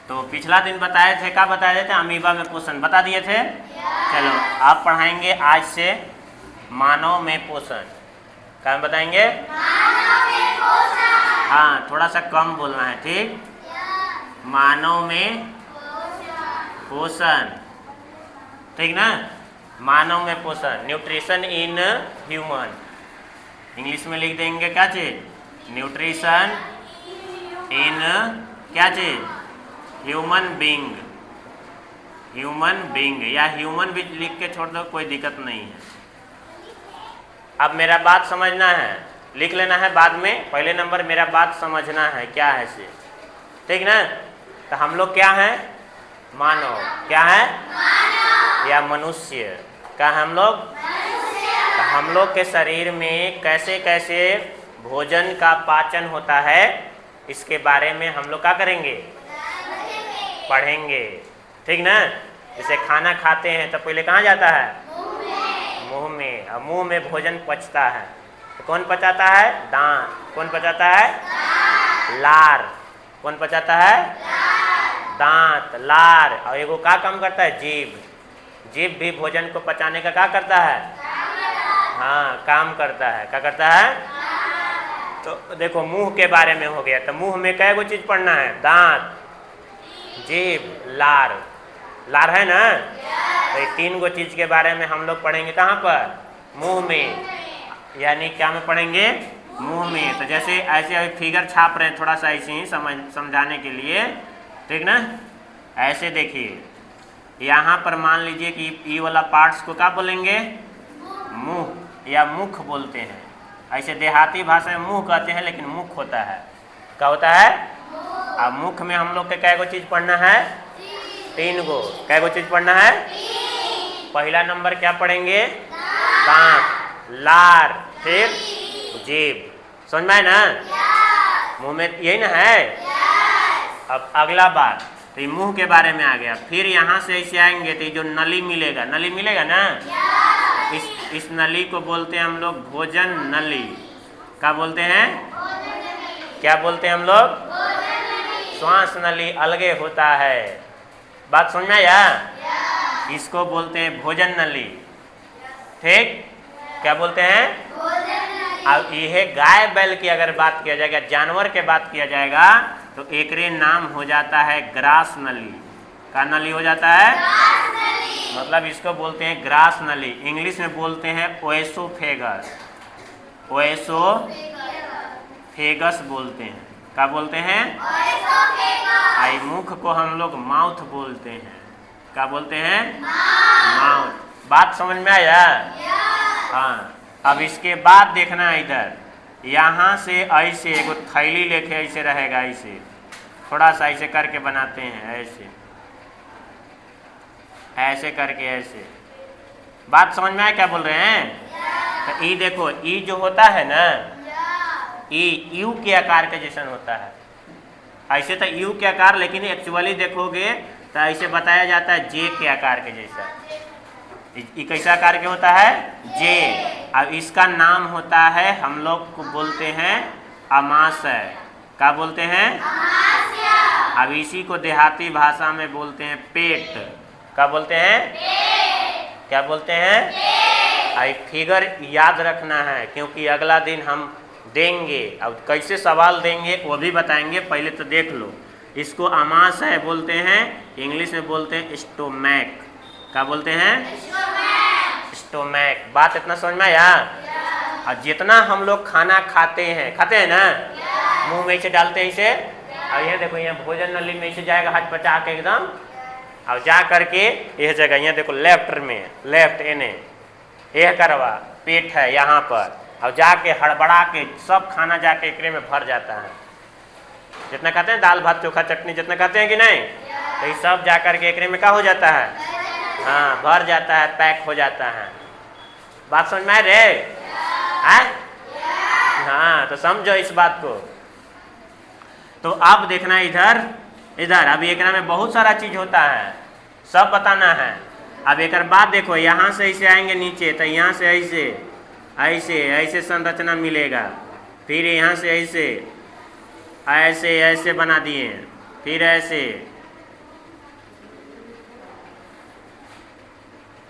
तो पिछला दिन बताए थे, क्या बताए थे? अमीबा में पोषण बता दिए थे। चलो आप पढ़ाएंगे आज से मानव में पोषण। क्या बताएंगे? मानव में पोषण। हाँ, थोड़ा सा कम बोलना है, ठीक? मानव में पोषण, ठीक ना? मानव में पोषण, न्यूट्रिशन इन ह्यूमन। इंग्लिश में लिख देंगे क्या चीज? न्यूट्रिशन इन क्या चीज? Human being. ह्यूमन बीइंग या ह्यूमन भी लिख के छोड़ दो, कोई दिक्कत नहीं है। अब मेरा बात समझना है, लिख लेना है बाद में। पहले नंबर मेरा बात समझना है क्या है से, ठीक ना? तो हम लोग क्या हैं? मानव। क्या है? मानव या मनुष्य। क्या है हम लोग? तो हम लोग के शरीर में कैसे कैसे भोजन का पाचन होता है, इसके बारे में हम लोग क्या करेंगे? पढ़ेंगे, ठीक ना? जैसे खाना खाते हैं तो पहले कहाँ जाता है? मुंह में। और मुंह में भोजन पचता है तो कौन पचाता है? दांत। कौन पचाता है? लार। कौन पचाता है? दांत, लार। और एगो क्या काम करता है? जीभ। जीभ भी भोजन को पचाने का क्या करता है? हाँ, काम करता है। क्या करता है? तो देखो मुंह के बारे में हो गया, तो मुंह में कै गो चीज पढ़ना है? दांत, जीभ, लार। लार है ना? तो ये 3 गो चीज के बारे में हम लोग पढ़ेंगे। कहाँ पर? मुंह में। यानी क्या में पढ़ेंगे? मुंह में। तो जैसे ऐसे अभी फिगर छाप रहे हैं, थोड़ा सा ऐसे ही समझाने के लिए, ठीक ना? ऐसे देखिए, यहाँ पर मान लीजिए कि ये वाला पार्ट्स को क्या बोलेंगे? मुंह या मुख बोलते हैं। ऐसे देहाती भाषा में मुंह कहते हैं, लेकिन मुख होता है। क्या होता है? अब मुख में हम लोग के कै गो चीज पढ़ना है? 3 गो। कै गो चीज पढ़ना है? पहला नंबर क्या पढ़ेंगे? दांत, लार, फिर जीभ। समझ में आए ना? मुंह में यही ना है। अब अगला बात, तो ये मुंह के बारे में आ गया। फिर यहाँ से ऐसे आएंगे तो जो नली मिलेगा, नली मिलेगा ना? इस नली को बोलते हैं हम लोग भोजन नली। क्या बोलते हैं? क्या बोलते हैं हम लोग? श्वास नली अलगे होता है। बात समझ में आया? इसको बोलते हैं भोजन नली, ठीक? क्या बोलते हैं? अब यह गाय बैल की अगर बात किया जाएगा, जानवर के बात किया जाएगा, तो एकरे नाम हो जाता है ग्रास नली। क्या नली हो जाता है? मतलब इसको बोलते हैं ग्रास नली। इंग्लिश में बोलते हैं ओएसोफेगस। ओएसोफेगस बोलते हैं। क्या बोलते हैं? आई मुख को हम लोग माउथ बोलते हैं। क्या बोलते हैं? माउथ। बात समझ में आया? हाँ। अब इसके बाद देखना है इधर, यहाँ से ऐसे एगो थैली लेके ऐसे रहेगा, ऐसे थोड़ा सा ऐसे करके बनाते हैं, ऐसे ऐसे करके ऐसे। बात समझ में आया क्या बोल रहे हैं? तो ई देखो, ई जो होता है ना, ई यू के आकार के जैसा होता है। ऐसे तो यू के आकार, लेकिन एक्चुअली देखोगे तो ऐसे बताया जाता है जे के आकार के जैसा। ये कैसा आकार के होता है? जे। अब इसका नाम होता है, हम लोग को बोलते हैं अमाशय। क्या बोलते हैं? अब इसी को देहाती भाषा में बोलते हैं पेट। क्या बोलते हैं? क्या बोलते हैं? आई फिगर याद रखना है, क्योंकि अगला दिन हम देंगे। अब कैसे सवाल देंगे वो भी बताएंगे, पहले तो देख लो। इसको अमाशय बोलते हैं, इंग्लिश में बोलते हैं स्टोमैक। क्या बोलते हैं? स्टोमैक। बात इतना समझ में आया? और जितना हम लोग खाना खाते हैं ना, मुंह में इसे डालते हैं इसे, और ये देखो यहाँ भोजन नली में इसे जाएगा हाथ पचा के एकदम, और जा करके यह जगह यहाँ देखो लेफ्ट में, लेफ्ट एने यह करवा पेट है यहाँ पर, और जाके हड़बड़ा के सब खाना जाके एकरे में भर जाता है। जितना खाते हैं दाल भात चोखा चटनी जितना खाते हैं कि नहीं, तो ये सब जा करके एकरे में क्या हो जाता है? हाँ, भर जाता है, पैक हो जाता है। बात समझ में आ रहे? हाँ, तो समझो इस बात को। तो अब देखना इधर इधर, अब एक में बहुत सारा चीज होता है, सब बताना है। अब एक बात देखो, यहाँ से ऐसे आएंगे नीचे, तो यहाँ से ऐसे ऐसे ऐसे संरचना मिलेगा, फिर यहाँ से ऐसे ऐसे ऐसे बना दिए, फिर ऐसे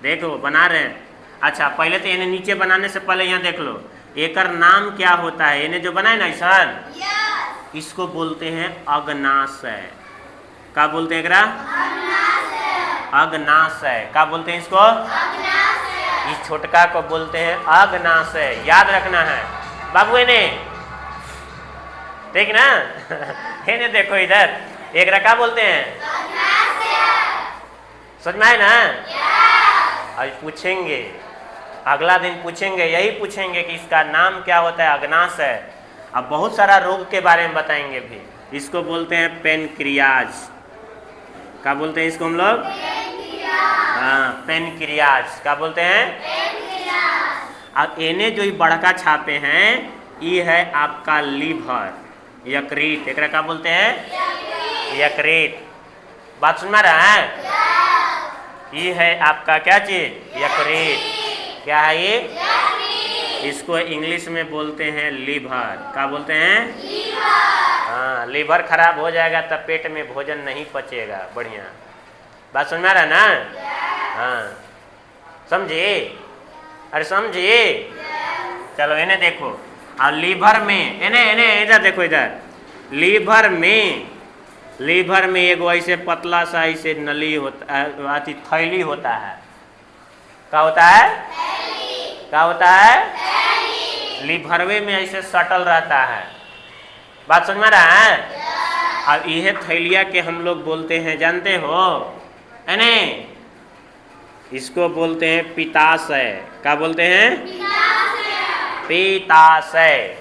देखो बना रहे हैं। अच्छा पहले तो इन्हें नीचे बनाने से पहले यहाँ देख लो एकर नाम क्या होता है। इन्हें जो बनाए ना ईशान, इसको बोलते हैं अग्नाशय। क्या बोलते हैं एकरा? अग्नाशय। क्या बोलते हैं इसको? इस छोटका को बोलते हैं अग्नाशय। याद रखना है बाबू इन्हें, ठीक ना? इन्हें देखो इधर, एकरा क्या बोलते हैं? समझ में आए ना? आज पूछेंगे, अगला दिन पूछेंगे, यही पूछेंगे कि इसका नाम क्या होता है, अग्नाशय। अब बहुत सारा रोग के बारे में बताएंगे भी। इसको बोलते हैं पेनक्रियाज। क्या बोलते हैं इसको हम लोग? हाँ पेनक्रियाज। क्या बोलते हैं? अब इन्हें जो बड़का छापे हैं ये है आपका लीवर, यकृत। एकरा क्या बोलते हैं? यकृत। बात सुन में रहा है? ये है आपका क्या चीज? यकृत। क्या है ये? इसको इंग्लिश में बोलते हैं लीवर। क्या बोलते हैं? हाँ, लीवर खराब हो जाएगा तब पेट में भोजन नहीं पचेगा बढ़िया। बात समझ में आ रहा है ना? हाँ समझिए, अरे समझिए। चलो इन्हें देखो, और लीवर में इन्हें इधर देखो, इधर लीवर में एगो ऐसे पतला सा ऐसे नली होता, अति थैली होता है। क्या होता है? क्या होता है? लीवरवे में ऐसे सटल रहता है। बात समझ में रहा है? अब यह थैलिया के हम लोग बोलते हैं, जानते हो? इसको बोलते हैं पित्ताशय। क्या बोलते हैं? पित्ताशय।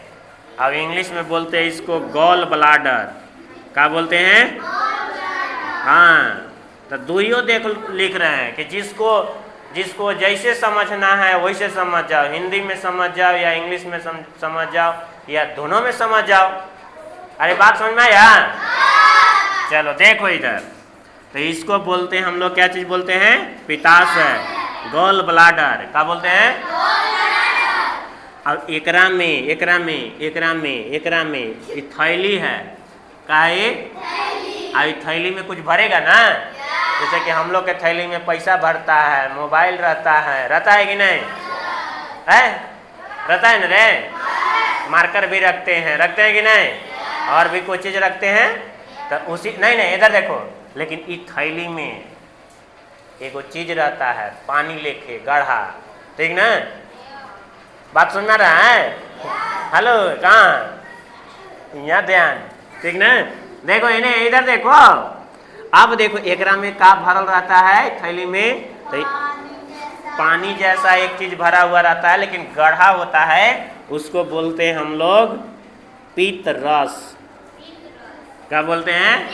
अब इंग्लिश में बोलते हैं इसको गॉल ब्लाडर। क्या बोलते हैं? हाँ, तो दुइयों देख लिख रहे हैं कि जिसको जैसे समझना है वैसे समझ जाओ, हिंदी में समझ जाओ या इंग्लिश में समझ जाओ या दोनों में समझ जाओ। अरे बात समझ में आया? चलो देखो इधर, तो इसको बोलते हैं हम लोग, क्या चीज बोलते हैं? पित्ताशय, गॉल ब्लाडर। क्या बोलते हैं? अब एकरा में थैली है। क्या है? आई थैली में कुछ भरेगा ना, जैसे कि हम लोग के थैली में पैसा भरता है, मोबाइल रहता है कि नहीं? है? रहता है ना रे? मार्कर भी रखते हैं कि नहीं? और भी कोई चीज रखते हैं तो उसी नहीं इधर देखो, लेकिन इस थैली में एगो चीज रहता है, पानी लेके गढ़ा, ठीक ना? बात सुन में रहा है? हेलो, कहाँ? यहाँ ध्यान, ठीक ना? देखो इन्हें इधर देखो। अब देखो एकरा में का भरल रहता है थैली में, तो पानी जैसा एक चीज भरा हुआ रहता है, लेकिन गढ़ा होता है, उसको बोलते हैं हम लोग पीत रस। क्या बोलते हैं?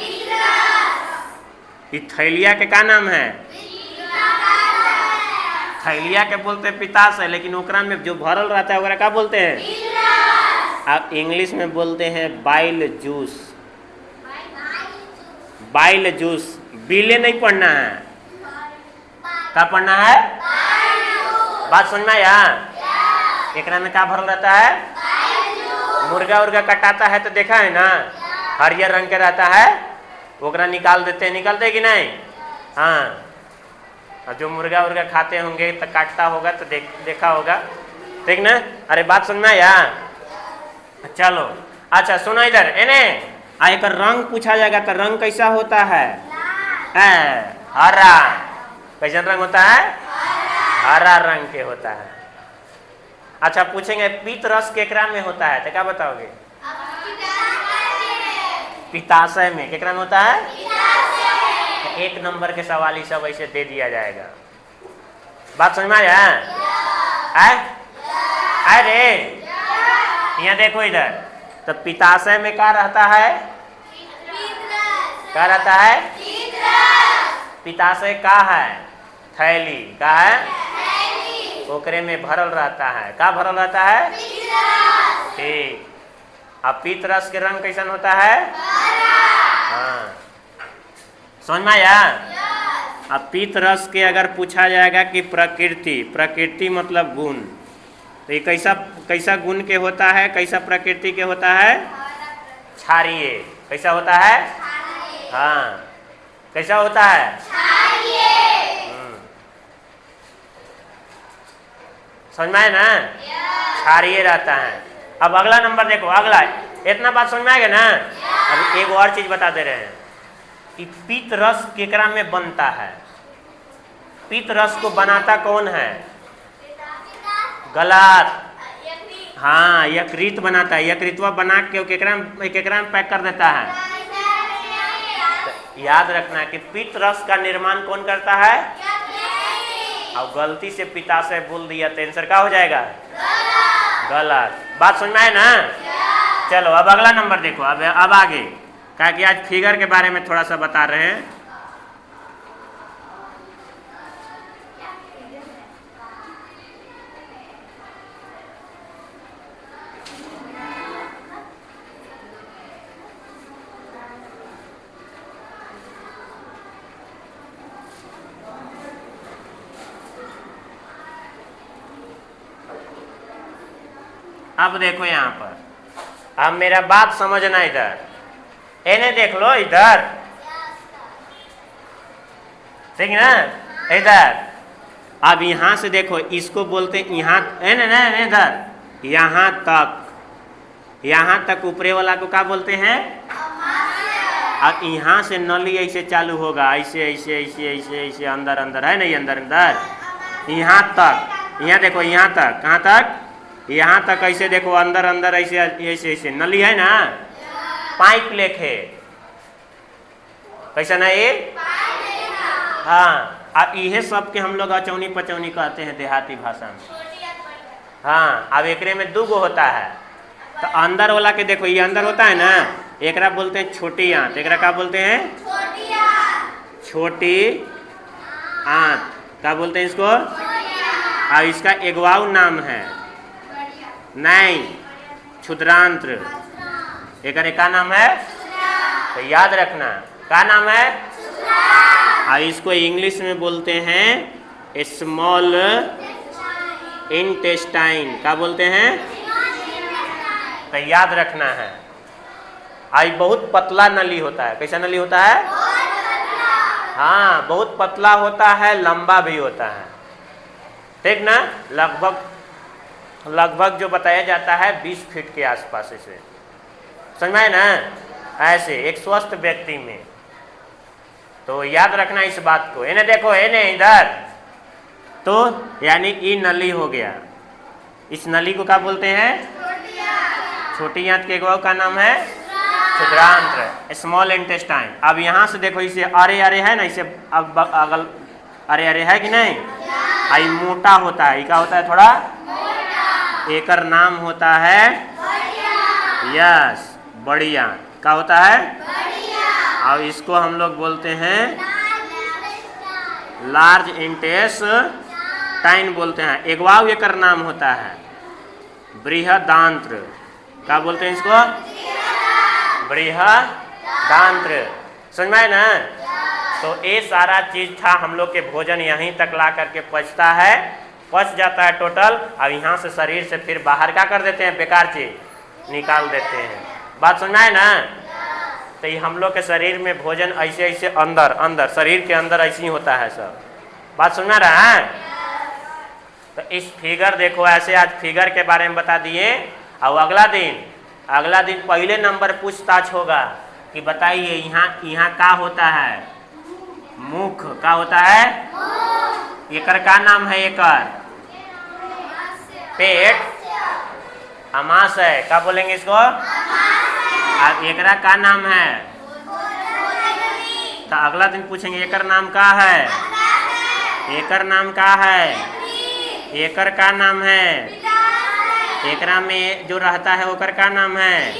इस थैलिया के क्या नाम है? थैलिया के बोलते हैं पित्ताशय, लेकिन ओकरा में जो भरल रहता है ओकरा क्या बोलते हैं? आप इंग्लिश में बोलते हैं बाइल जूस। Bile juice. बीले नहीं पढ़ना है, क्या पढ़ना है? बात समझ में आया? एकरा में क्या भरल रहता है? मुर्गा उर्गा कटाता है तो देखा है ना, हरियर रंग के रहता है, ओकरा निकालते कि नहीं? हाँ, और जो मुर्गा उर्गा खाते होंगे तो काटता होगा तो देखा होगा, ठीक ना? अरे बात समझ में आया? चलो अच्छा सुनो इधर, एक रंग पूछा जाएगा तो रंग कैसा होता है? हरा। कैसा रंग होता है? हरा रंग के होता है। अच्छा पूछेंगे पीत रस केकरा में होता है, तो क्या बताओगे? पित्ताशय में। केकरा में होता है? एक नंबर के सवाल ही सब ऐसे दे दिया जाएगा। बात समझ में आया? अरे यहाँ देखो इधर, तो पित्ताशय में क्या रहता है? क्या रहता है? पित्ताशय का है? थैली। का है? ओकरे में भरल रहता है। का भरल रहता है? ठीक। अब पीत रस के रंग कैसन होता है? हाँ, समझ में आया? अब पीत रस के अगर पूछा जाएगा कि प्रकृति मतलब गुण, तो ये कैसा गुण के होता है, कैसा प्रकृति के होता है? क्षारीय। कैसा होता है? हाँ, कैसा होता है? समझ में आए ना? क्षारीय रहता है। अब अगला नंबर देखो, अगला इतना बात समझ में आ गया ना? अब एक और चीज बता दे रहे हैं कि पीत रस केकरा में बनता है। पीत रस को बनाता कौन है? गलत। हाँ, यकृत बनाता है। यकृतवा बना के केकरा में पैक कर देता है। तो याद रखना कि पीत रस का निर्माण कौन करता है? अब गलती से पिताशय बोल दिया तो आंसर क्या हो जाएगा? गलत। बात समझ में आए ना? चलो अब अगला नंबर देखो। अब आगे क्या कि आज फिगर के बारे में थोड़ा सा बता रहे हैं। अब देखो यहाँ पर, अब मेरा बात समझना। इधर इन्हें देख लो, इधर ठीक ना? इधर अब यहाँ से देखो, इसको बोलते हैं यहाँ, इधर यहाँ तक ऊपरे वाला को क्या बोलते हैं? अब यहाँ से नली ऐसे चालू होगा, ऐसे ऐसे ऐसे ऐसे ऐसे अंदर अंदर, है नहीं? अंदर अंदर यहाँ तक, यहाँ देखो, यहाँ तक, कहाँ तक? यहाँ तक ऐसे देखो, अंदर अंदर ऐसे ऐसे ऐसे नली है ना, पाइप लेखे। कैसा ना ये? हाँ। अब यह सब के हम लोग अचौनी पचौनी कहते हैं देहाती भाषा में। हाँ। अब एकरे में दो गो होता है। तो अंदर वाला के देखो, ये अंदर होता है ना, एकरा बोलते हैं छोटी आंत। एकरा क्या बोलते हैं? छोटी आंत। क्या बोलते हैं इसको? अब इसका एगवाऊ नाम है नहीं, क्षुद्रांत्र। एक का नाम है? तो याद रखना, क्या नाम है? और इसको इंग्लिश में बोलते हैं स्मॉल इंटेस्टाइन। क्या बोलते हैं? तो याद रखना है। आई बहुत पतला नली होता है। कैसा नली होता है? हाँ, बहुत पतला होता है, लंबा भी होता है, ठीक ना? लगभग जो बताया जाता है 20 फीट के आसपास। इसे समझ में आए ना? ऐसे एक स्वस्थ व्यक्ति में। तो याद रखना इस बात को। इन्हें देखो, इन्हें इधर, तो यानी ये नली हो गया। इस नली को क्या बोलते हैं? छोटी आंत के गवाह का नाम है क्षुद्रांत्र, स्मॉल इंटेस्टाइन। अब यहाँ से देखो, इसे अरे अरे है ना, इसे अब अगल अरे अरे है कि नहीं? आई मोटा होता है। क्या होता है? थोड़ा एकर नाम होता है यस बड़ी आंत। क्या होता है? और इसको हम लोग बोलते हैं लार्ज इंटेस्टाइन बोलते हैं। एगवाव एकर नाम होता है बृहदांत्र। क्या बोलते हैं इसको? बृहदांत्र। समझ में आए ना? तो ये सारा चीज था। हम लोग के भोजन यहीं तक ला करके पचता है, पच जाता है टोटल। अब यहाँ से शरीर से फिर बाहर क्या कर देते हैं? बेकार चीज निकाल देते हैं। बात समझ में आए ना? तो ये हम लोग के शरीर में भोजन ऐसे ऐसे अंदर अंदर, शरीर के अंदर ऐसे ही होता है सब। बात सुन रहा है? तो इस फिगर देखो, ऐसे आज फिगर के बारे में बता दिए। और अगला दिन पहले नंबर पूछताछ होगा कि बताइए यहाँ क्या होता है? मुख। क्या होता है? एकर का नाम है? एकर पेट, अमाशय। क्या बोलेंगे इसको? अब एकरा का नाम है? तो अगला दिन पूछेंगे एकर नाम का है? एकर नाम का है? एकर का नाम है? एकरा में जो रहता है ओकर का नाम है?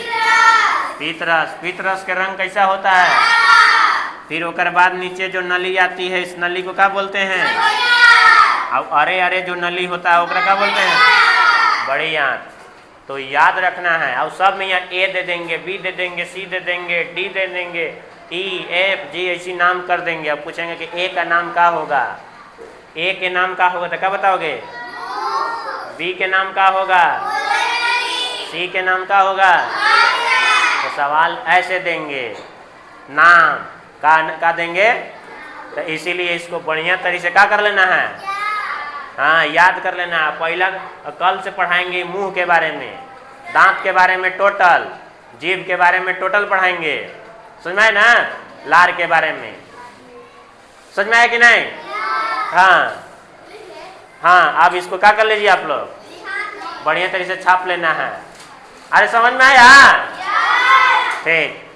पीतरस। पीतरस के रंग कैसा होता है? फिर ओकर बाद नीचे जो नली आती है, इस नली को क्या बोलते हैं? अब अरे अरे जो नली होता है ओकरा क्या बोलते हैं? बड़ी आंत। तो याद रखना है। और सब में यहाँ ए दे देंगे, बी दे देंगे, सी दे देंगे, डी दे देंगे, ई एफ जी ऐसी नाम कर देंगे। अब पूछेंगे कि ए का नाम क्या होगा? ए के नाम क्या होगा? तो क्या बताओगे? बी के नाम क्या होगा? सी के नाम क्या होगा? तो सवाल ऐसे देंगे, नाम का देंगे। तो इसीलिए इसको बढ़िया तरीके से क्या कर लेना है? हाँ, याद कर लेना। पहला कल से पढ़ाएंगे मुंह के बारे में, दांत के बारे में टोटल, जीभ के बारे में टोटल पढ़ाएंगे, समझ में आए ना, लार के बारे में समझ में आया कि नहीं? हाँ हाँ, अब इसको क्या कर लीजिए आप लोग, बढ़िया तरीके से छाप लेना है। अरे समझ में आया? ठीक।